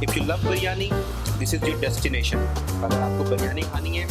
If you love biryani, this is your destination. अगर आपको बिरयानी खानी है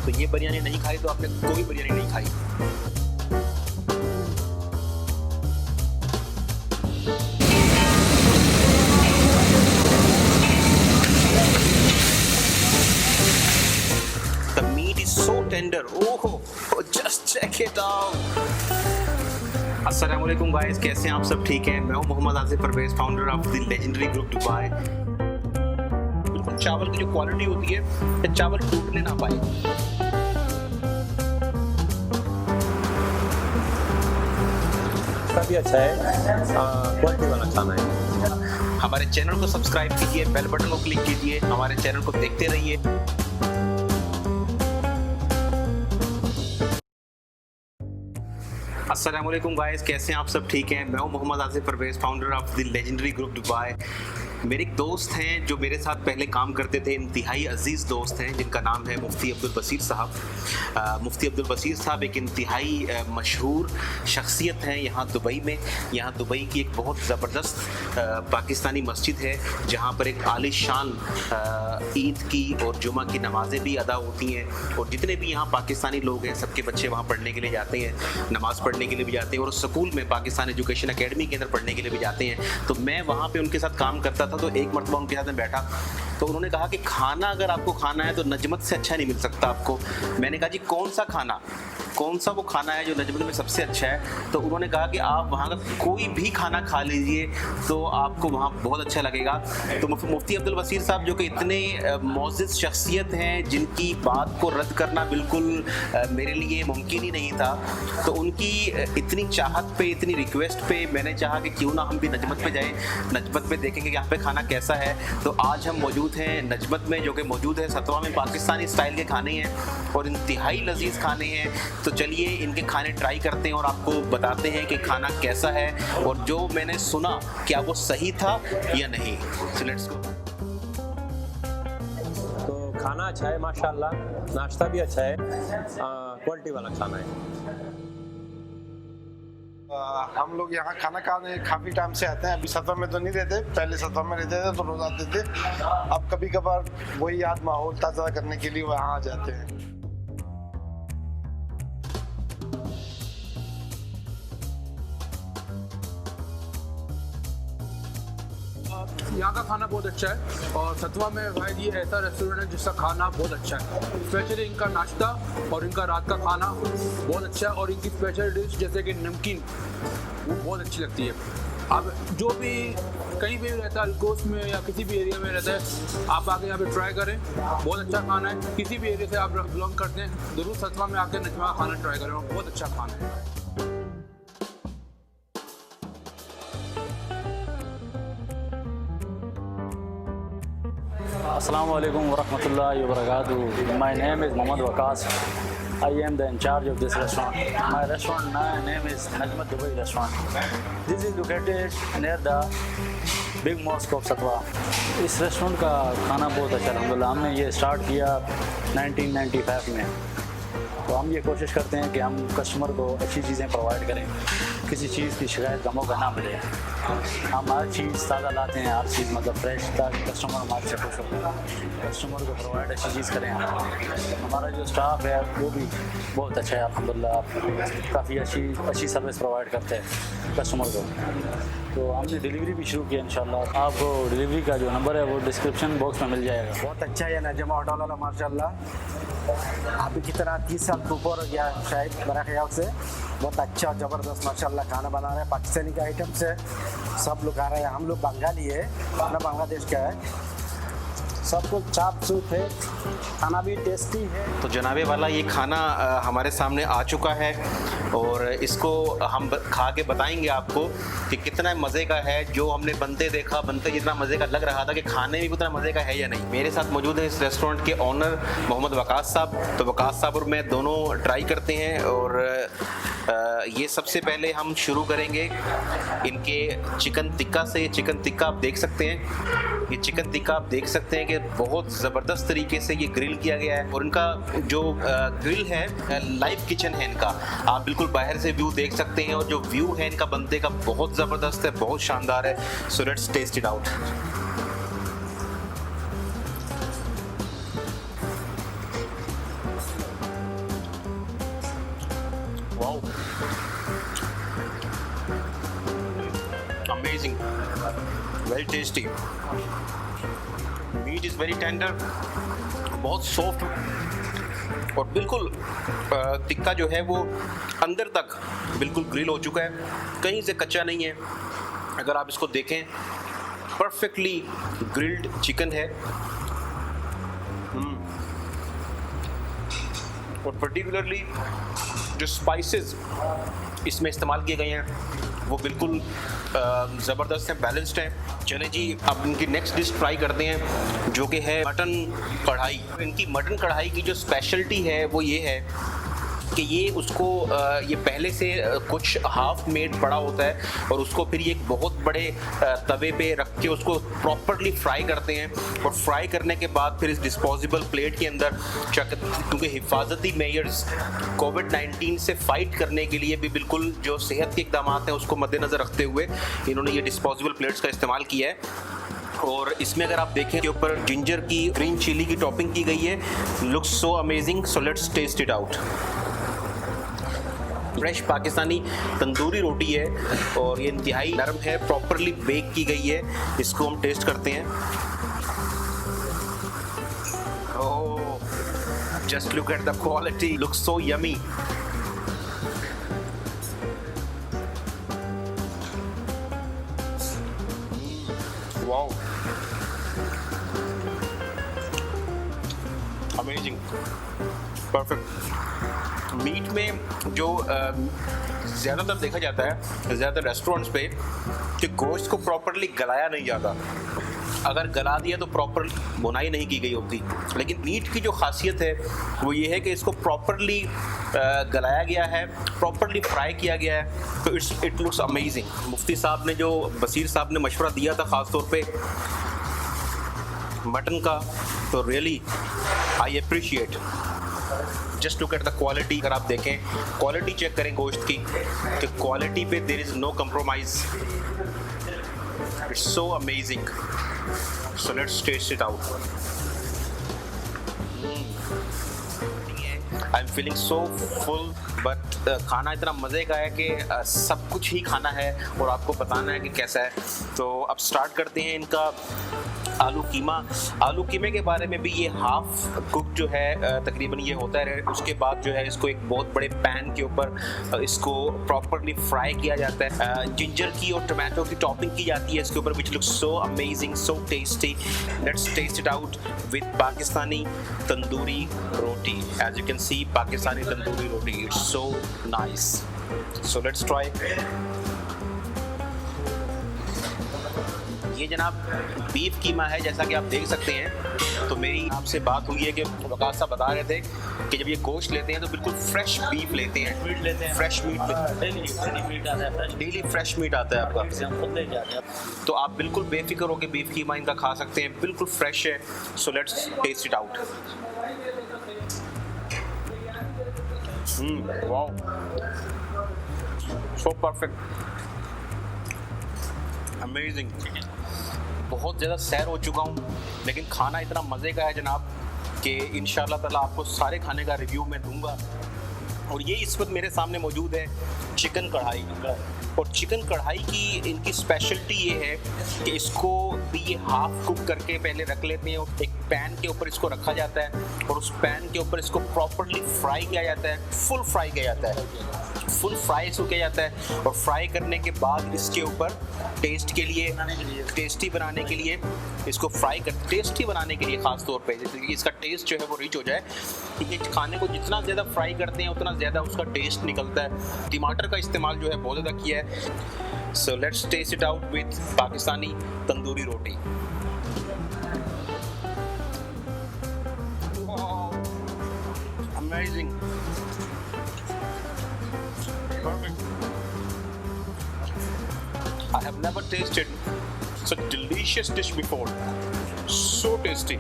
तो ये बिरयानी नहीं खाई तो आपने कोई बिरयानी नहीं खाई। The meat is so tender. Oh, just check it out. अस्सलाम वालेकुम गाइस, कैसे हैं आप सब? ठीक हैं। मैं हूं Mohammad Asif Parvez, founder of the legendary group Dubai. बिल्कुल चावल की जो क्वालिटी होती है, ये चावल टूटने ना पाए। काफ़ी अच्छा है, क्वालिटी वाला खाना है। हमारे चैनल को सब्सक्राइब कीजिए, बेल बटन को क्लिक कीजिए, हमारे चैनल को देखते रहिए। अस्सलाम वालेकुम गाइस, कैसे हैं आप सब? ठीक हैं। मैं हूं Mohammad Asif Parvez, founder of the legendary group Dubai. मेरे एक दोस्त हैं जो मेरे साथ पहले काम करते थे, इंतहाई अजीज़ दोस्त हैं जिनका नाम है मुफ्ती अब्दुल बसीर साहब। मुफ्ती अब्दुल बसीर साहब एक इंतहाई मशहूर शख्सियत हैं यहाँ दुबई में। यहाँ दुबई की एक बहुत ज़बरदस्त पाकिस्तानी मस्जिद है जहाँ पर एक आलिशान ईद की और जुमा की नमाज़ें भी अदा होती हैं, और जितने भी यहाँ पाकिस्तानी लोग हैं सबके बच्चे वहाँ पढ़ने के लिए जाते हैं, नमाज़ पढ़ने के लिए भी जाते हैं, और स्कूल में पाकिस्तान एजुकेशन अकेडमी के अंदर पढ़ने के लिए भी जाते हैं। तो मैं वहाँ पर उनके साथ काम करता था, तो एक मरतबा उनके साथ में बैठा तो उन्होंने कहा कि खाना अगर आपको खाना है तो नजमत से अच्छा नहीं मिल सकता आपको। मैंने कहा जी कौन सा खाना, कौन सा वो खाना है जो नजमत में सबसे अच्छा है? तो उन्होंने कहा कि आप वहाँ का कोई भी खाना खा लीजिए तो आपको वहाँ बहुत अच्छा लगेगा। तो मुफ्ती अब्दुल बसीर साहब जो कि इतने मोअज़्ज़िज़ शख्सियत हैं जिनकी बात को रद्द करना बिल्कुल मेरे लिए मुमकिन ही नहीं था, तो उनकी इतनी चाहत पे, इतनी रिक्वेस्ट पे मैंने चाहा कि क्यों ना हम भी नजमत पे जाएँ, नजमत पे देखेंगे कि यहाँ पे खाना कैसा है। तो आज हम मौजूद हैं नजमत में, जो कि मौजूद है सतवा में। पाकिस्तानी स्टाइल के खाने हैं और इंतहाई लजीज खाने हैं। तो चलिए इनके खाने ट्राई करते हैं और आपको बताते हैं कि खाना कैसा है और जो मैंने सुना क्या वो सही था या नहीं। So let's go. तो खाना अच्छा है माशाल्लाह, नाश्ता भी अच्छा है, क्वालिटी वाला खाना है। हम लोग यहाँ खाना खाने काफ़ी टाइम से आते हैं। अभी सतवा में तो नहीं रहते, पहले सतवा में रहते थे तो रोज आते थे। अब कभी कभार वही याद माहौल ताज़ा करने के लिए वहाँ आ जाते हैं। यहाँ का खाना बहुत अच्छा है, और सतवा में भाई ये ऐसा रेस्टोरेंट है जिसका खाना बहुत अच्छा है। स्पेशली इनका नाश्ता और इनका रात का खाना बहुत अच्छा है, और इनकी स्पेशल डिश जैसे कि नमकीन वो बहुत अच्छी लगती है। अब जो भी कहीं भी रहता है, अलकोस में या किसी भी एरिया में रहता है, आप आके यहाँ पे ट्राई करें, बहुत अच्छा खाना है। किसी भी एरिया से आप बिलोंग करते हैं ज़रूर सतवा में आके नजमा का खाना ट्राई करें, और बहुत अच्छा खाना है। Assalamu alaikum warahmatullahi wabarakatuh. My name is Mohammad Waqas. I am the in charge of this restaurant. My restaurant name is Najmat Dubai Restaurant. This is located near the Big Mosque of Satwa. इस restaurant का खाना बहुत अच्छा अल्हम्दुलिल्लाह। हमने ये start किया 1995 में। तो हम ये कोशिश करते हैं कि हम कस्टमर को अच्छी चीज़ें प्रोवाइड करें, किसी चीज़ की शिकायत का मौका ना मिले। हम हर चीज़ ताज़ा लाते हैं, हर चीज़ मतलब फ्रेश, ताकि कस्टमर हमारे से खुश हो, कस्टमर को प्रोवाइड अच्छी चीज़ करें। हमारा जो स्टाफ है वो भी बहुत अच्छा है अल्हम्दुलिल्लाह, काफ़ी अच्छी सर्विस प्रोवाइड करते हैं कस्टमर को। तो हमने डिलीवरी भी शुरू किया इंशाल्लाह। आपको डिलीवरी का जो नंबर है वो डिस्क्रिप्शन बॉक्स में मिल जाएगा। बहुत अच्छा है नजमा होटल वाला माशाल्लाह। अभी की तरह 30 साल ऊपर हो गया शायद मेरा ख्याल से। बहुत अच्छा ज़बरदस्त माशाल्लाह खाना बना रहे हैं। पाकिस्तानी का आइटम से सब लोग आ रहे हैं। हम लोग बंगाली है, अपना बांग्लादेश का है। सब कुछ चाप चूप है, खाना भी टेस्टी है। तो जनाबे वाला ये खाना हमारे सामने आ चुका है और इसको हम खा के बताएंगे आपको कि कितना मज़े का है। जो हमने बनते देखा, बनते जितना मज़े का लग रहा था कि खाने में भी उतना मज़े का है या नहीं। मेरे साथ मौजूद है इस रेस्टोरेंट के ऑनर मोहम्मद वकास साहब। तो वकास साहब और मैं दोनों ट्राई करते हैं, और ये सबसे पहले हम शुरू करेंगे इनके चिकन टिक्का से। ये चिकन टिक्का आप देख सकते हैं, ये चिकन टिक्का आप देख सकते हैं कि बहुत ज़बरदस्त तरीके से ये ग्रिल किया गया है। और इनका जो ग्रिल है, लाइव किचन है इनका, आप बिल्कुल बाहर से व्यू देख सकते हैं, और जो व्यू है इनका बनते का बहुत ज़बरदस्त है, बहुत शानदार है। So let's taste it out. Amazing, very tasty. Meat is very tender, बहुत सॉफ्ट और बिल्कुल टिक्का जो है वो अंदर तक बिल्कुल ग्रिल हो चुका है, कहीं से कच्चा नहीं है। अगर आप इसको देखें, परफेक्टली ग्रिल्ड चिकन है। और पर्टिकुलरली जो स्पाइसेस इसमें इस्तेमाल किए गए हैं वो बिल्कुल ज़बरदस्त हैं, बैलेंस्ड हैं। चलें जी, अब इनकी नेक्स्ट डिश ट्राई करते हैं जो कि है मटन कढ़ाई। इनकी मटन कढ़ाई की जो स्पेशलिटी है वो ये है कि ये उसको ये पहले से कुछ हाफ मेड पड़ा होता है और उसको फिर ये एक बहुत बड़े तवे पे रख के उसको प्रॉपरली फ्राई करते हैं। और फ्राई करने के बाद फिर इस डिस्पोजेबल प्लेट के अंदर, क्योंकि हिफाजती मेजर्स कोविड-19 से फाइट करने के लिए भी बिल्कुल जो सेहत के इकदाम हैं उसको मद्देनज़र रखते हुए इन्होंने ये डिस्पोजेबल प्लेट्स का इस्तेमाल किया है। और इसमें अगर आप देखें के ऊपर जिंजर की ग्रीन चिली की टॉपिंग की गई है। Looks so amazing, so let's taste it out. Fresh Pakistani tandoori रोटी है और ये इंतहाई नरम है, प्रॉपरली बेक की गई है। इसको हम टेस्ट करते हैं। Oh, just look at the quality, looks so yummy. Wow, amazing, perfect. Meat में जो ज़्यादातर देखा जाता है ज़्यादातर रेस्टोरेंट्स पे कि गोश्त को प्रॉपरली गलाया नहीं जाता। अगर गला दिया तो प्रॉपर बुनाई नहीं की गई होती। लेकिन मीट की जो खासियत है वो ये है कि इसको प्रॉपरली गलाया गया है, प्रॉपरली फ्राई किया गया है, तो इट लुक्स अमेजिंग। मुफ्ती साहब ने जो बसीर साहब ने मशवरा दिया था ख़ास तौर पे मटन का, तो really I appreciate. Just look at the quality. अगर आप देखें, क्वालिटी चेक करें गोश्त की, तो क्वालिटी पे there is no compromise. It's so amazing, so let's taste it out. I am feeling so full, but खाना इतना मज़े का है कि सब कुछ ही खाना है और आपको बताना है कि कैसा है। तो अब स्टार्ट करते हैं इनका आलू कीमा। आलू कीमे के बारे में भी ये हाफ कुक जो है तकरीबन ये होता है। उसके बाद जो है इसको एक बहुत बड़े पैन के ऊपर इसको प्रॉपरली फ्राई किया जाता है। जिंजर की और टमाटो की टॉपिंग की जाती है इसके ऊपर, which looks so amazing, so tasty. Let's taste it out with Pakistani tandoori roti. As you can see, Pakistani tandoori roti, it's so nice. So let's try. ये जनाब बीफ कीमा है, जैसा कि आप देख सकते हैं। तो मेरी आपसे बात हुई है कि वकास साहब बता रहे थे कि जब ये गोश्त लेते हैं तो बिल्कुल फ्रेश बीफ लेते हैं, मीट लेते हैं, फ्रेश मीट डेली मीट आता है, डेली फ्रेश मीट आता है आपका। हम खुद ले जाते हैं। तो आप बिल्कुल बेफिक्र होकर बीफ कीमा इनका खा सकते हैं, बिल्कुल फ्रेश है। So let's taste it out. Wow, so perfect, amazing. बहुत ज़्यादा सैर हो चुका हूँ, लेकिन खाना इतना मज़े का है जनाब कि इंशाल्लाह ताला आपको सारे खाने का रिव्यू मैं दूंगा। और ये इस वक्त मेरे सामने मौजूद है चिकन कढ़ाई। और चिकन कढ़ाई की इनकी स्पेशलिटी ये है कि इसको भी ये हाफ कुक करके पहले रख लेते हैं और एक पैन के ऊपर इसको रखा जाता है और उस पैन के ऊपर इसको प्रॉपरली फ्राई किया जाता है, फुल फ्राई किया जाता है, फुल फ्राई इसको किया जाता है। और फ्राई करने के बाद इसके ऊपर टेस्ट के लिए, टेस्टी बनाने के लिए इसको फ्राई कर, टेस्टी बनाने के लिए ख़ास तौर पे, जैसे कि इसका टेस्ट जो है वो रिच हो जाए। ये खाने को जितना ज़्यादा फ्राई करते हैं उतना ज़्यादा उसका टेस्ट निकलता है। टमाटर का इस्तेमाल जो है बहुत ज़्यादा किया है। So let's taste it out with Pakistani tandoori roti. Amazing, perfect. I have never tasted such delicious dish before. So tasty.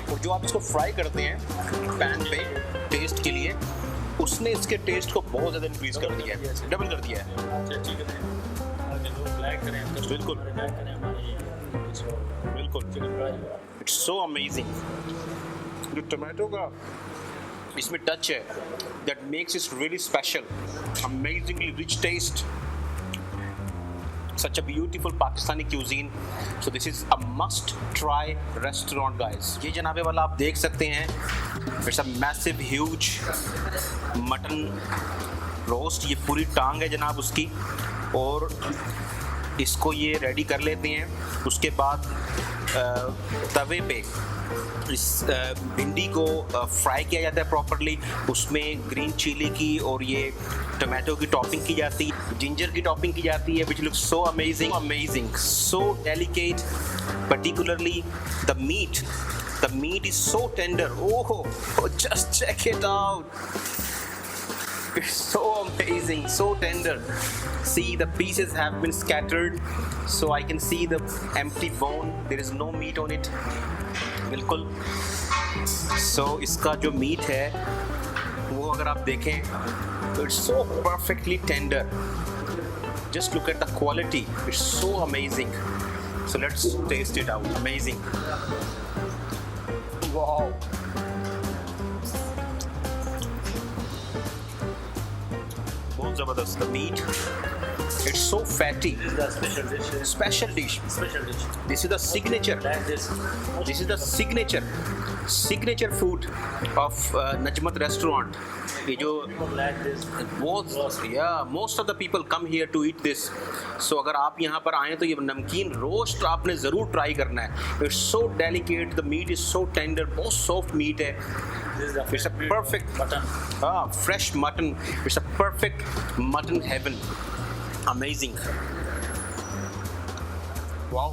और जो आप इसको फ्राई करते हैं पैन पे टेस्ट के लिए, उसने इसके टेस्ट को बहुत ज़्यादा इंक्रीज कर दिया है, डबल कर दिया है। बिल्कुल बिल्कुल, इट्स सो अमेजिंग। जो टमाटो का इसमें टच है, that makes it really special, amazingly rich taste. such a beautiful Pakistani cuisine. So this is a must-try restaurant, guys. ये जनाबे वाला आप देख सकते हैं. It's a massive, huge mutton roast. ये पूरी टांग है जनाब उसकी, और इसको ये रेडी कर लेते हैं. उसके बाद तवे पे इस भिंडी को फ्राई किया जाता है प्रॉपरली. उसमें ग्रीन चिली की और ये टमाटो की टॉपिंग की जाती है, जिंजर की टॉपिंग की जाती है, which looks so amazing, so delicate. Particularly the meat is so tender. Oh, just check it out. It's so amazing, so tender. See, the pieces have been scattered, so I can see the empty bone. There is no meat on it. बिल्कुल. So इसका जो meet है वो अगर आप देखें तो it's so perfectly tender. Just look at the quality. It's so amazing. So let's taste it out. Amazing. Wow. बहुत ज़बरदस्त. The meat, it's so fatty. The special dish. Special dish. Special dish. This is the signature. Like this. This is the signature food of Najmat restaurant. ये जो Like this. most of the people come here to eat this. So अगर आप यहाँ पर आएँ तो ये नमकीन रोस्ट आपने ज़रूर ट्राई करना है. It's so delicate. The meat is so tender. बहुत soft meat है. This is the It's a perfect mutton. fresh mutton. It's a perfect mutton heaven. Amazing. Wow.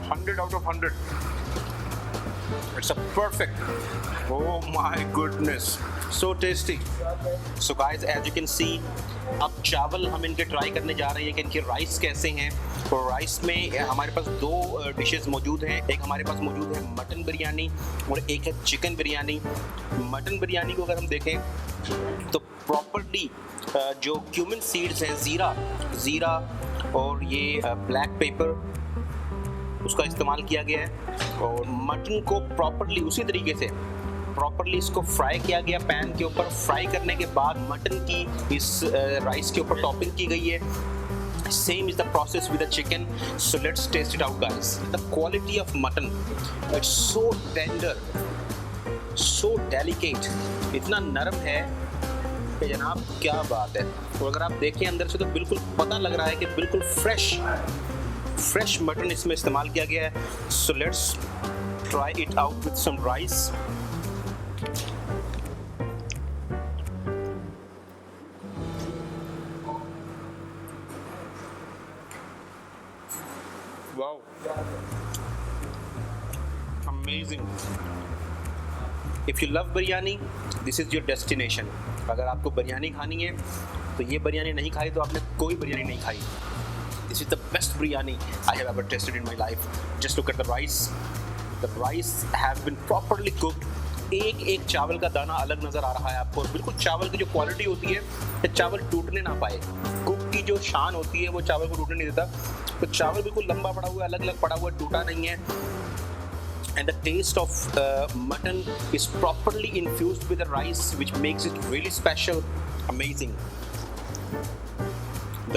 100 out of 100. It's a perfect. Oh my goodness. So tasty. So guys, as you can see, अब चावल हम इनके try करने जा रहे हैं कि इनके राइस कैसे हैं. तो राइस में हमारे पास दो डिशेस मौजूद हैं. एक हमारे पास मौजूद है मटन बिरयानी और एक है चिकन बिरयानी. मटन बिरयानी को अगर हम देखें तो प्रॉपर्ली जो क्यूमिन सीड्स हैं, ज़ीरा और ये ब्लैक पेपर, उसका इस्तेमाल किया गया है. और मटन को प्रॉपर्ली उसी तरीके से प्रॉपर्ली इसको फ्राई किया गया पैन के ऊपर. फ्राई करने के बाद मटन की इस राइस के ऊपर टॉपिंग की गई है. Same is the process with the chicken. So let's taste it out, guys. The quality of mutton, it's so tender, so delicate. इतना नरम है कि जनाब क्या बात है. और अगर आप देखें अंदर से तो बिल्कुल पता लग रहा है कि बिल्कुल फ्रेश मटन इसमें इस्तेमाल किया गया है. So let's try it out with some rice. Wow. Amazing. If you love biryani, this is your destination. अगर आपको बिरयानी खानी है तो ये बिरयानी नहीं खाई तो आपने कोई बिरयानी नहीं खाई. This is the best biryani I have ever tasted in my life. Just look at the rice. The rice have been properly cooked. एक चावल का दाना अलग नज़र आ रहा है आपको. और बिल्कुल चावल की जो क्वालिटी होती है कि चावल टूटने ना पाए. कुक की जो शान होती है वो चावल को टूटने नहीं देता. तो चावल बिल्कुल लंबा पड़ा हुआ है, अलग पड़ा हुआ है, टूटा नहीं है. And the taste of mutton is properly infused with the rice, which makes it really special. Amazing.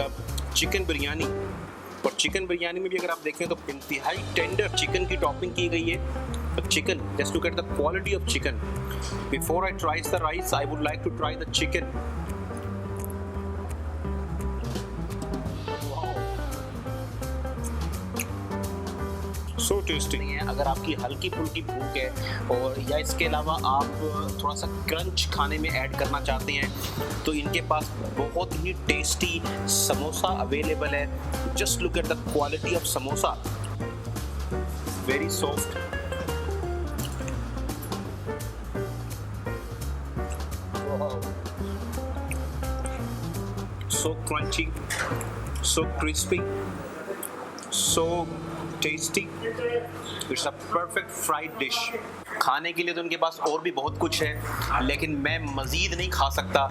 The chicken biryani. और चिकन बिरयानी में भी अगर आप देखें तो इंतहाई टेंडर चिकन की टॉपिंग की गई है. तो chicken, just look at the quality of chicken. Before I try the rice, I would like to try the chicken. So tasty. अगर आपकी हल्की फुल्की भूख है और या इसके अलावा आप थोड़ा सा क्रंच खाने में ऐड करना चाहते हैं तो इनके पास बहुत ही टेस्टी समोसा अवेलेबल है. Just look at the quality of samosa. Very soft. So crunchy, so crispy, so tasty. It's a perfect fried dish. खाने के लिए तो उनके पास और भी बहुत कुछ है, लेकिन मैं मज़ीद नहीं खा सकता।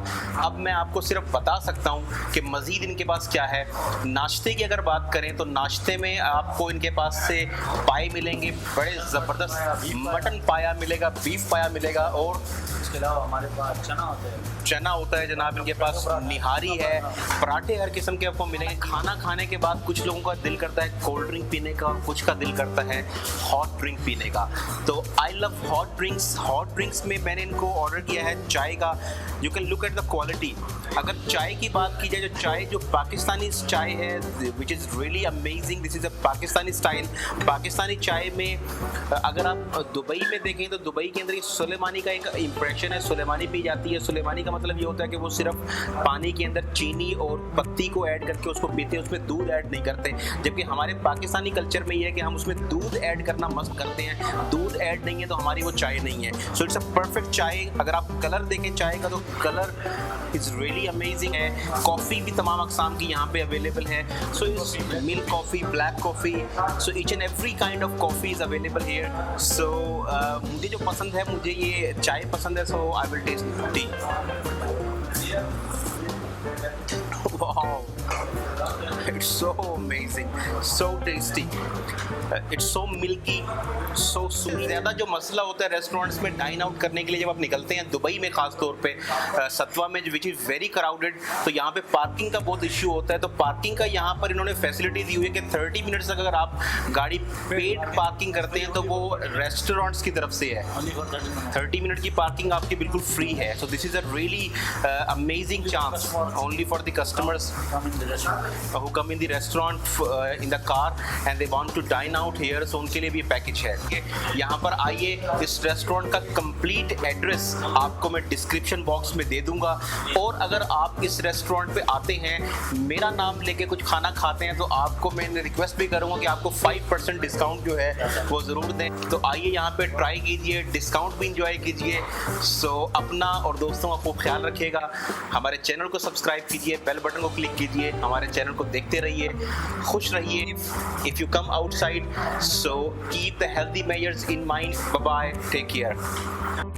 अब मैं आपको सिर्फ बता सकता हूँ कि मज़ीद इनके पास क्या है। नाश्ते की अगर बात करें तो नाश्ते में आपको इनके पास से पाए मिलेंगे, बड़े ज़बरदस्त मटन पाया मिलेगा, बीफ पाया मिलेगा, और इसके अलावा हमारे पास चना होता है जनाब, इनके पास निहारी है, पराठे हर किस्म के आपको मिलेंगे। खाना खाने के बाद कुछ लोगों का दिल करता है कोल्ड ड्रिंक पीने का, और कुछ का दिल करता है हॉट ड्रिंक पीने का। तो I love hot drinks. Hot drinks में मैंने इनको ऑर्डर किया है चाय का। You can look at the quality. अगर चाय की बात की जाए, जो पाकिस्तानी चाय है, which is really amazing, this is a Pakistani style. Pakistani चाय में अगर आप दुबई में देखें तो दुबई के अंदर ये सुलेमानी का एक इम्प्रेशन है, सुलेमानी पी जाती है। सुलेमानी का मतलब ये होता है कि वो सिर्फ पानी के अंदर चीनी और पत्ती को ऐड करके उसको पीते हैं, उसमें दूध ऐड नहीं करते। जबकि हमारे पाकिस्तानी कल्चर में ये है कि हम उसमें दूध ऐड करना मस्त करते हैं। दूध ऐड नहीं है तो हमारी वो चाय नहीं है। सो इट्स अ परफेक्ट चाय। अगर आप कलर देखें चाय का तो कलर इज़ रियली अमेजिंग है। कॉफ़ी भी तमाम अक़साम की यहाँ पे अवेलेबल है। सो इस milk coffee, black coffee, so each and every kind of coffee is available here. So मुझे जो पसंद है, मुझे ये चाय पसंद है, so I will taste tea. Wow, it's so amazing, so tasty, it's so milky, so sweet। ज़्यादा जो मसला होता है रेस्टोरेंट्स में डाइन आउट करने के लिए जब आप निकलते हैं दुबई में, ख़ास तौर पे सतवा में, विच इज़ वेरी क्राउडेड, तो यहाँ पे पार्किंग का बहुत इशू होता है। तो पार्किंग का यहाँ पर इन्होंने फैसिलिटी दी हुई है कि 30 मिनट्स तक अगर आप गाड़ी पेड पार्किंग करते हैं तो वो रेस्टोरेंट्स की तरफ से है। 30 मिनट की पार्किंग आपकी बिल्कुल फ्री है। So this is a really amazing chance only for the customers who come in the restaurant in the car and they want to dine out here, so उनके लिए भी पैकेज है। यहाँ पर आइए, इस रेस्टोरेंट का कंप्लीट एड्रेस आपको मैं डिस्क्रिप्शन बॉक्स में दे दूंगा। और अगर आप इस रेस्टोरेंट पे आते हैं, मेरा नाम लेके कुछ खाना खाते हैं, तो आपको मैं रिक्वेस्ट भी करूँगा कि आपको 5% डिस्काउंट जो है वो ज़रूर दें। तो आइए यहाँ पे ट्राई कीजिए, डिस्काउंट भी इंजॉय कीजिए। सो अपना और दोस्तों का खूब ख्याल रखिएगा। हमारे चैनल को सब्सक्राइब कीजिए, बेल बटन को क्लिक कीजिए, हमारे चैनल को देखते रहिए, खुश रहिए। If you come outside, so keep the healthy measures in mind. Bye bye, take care.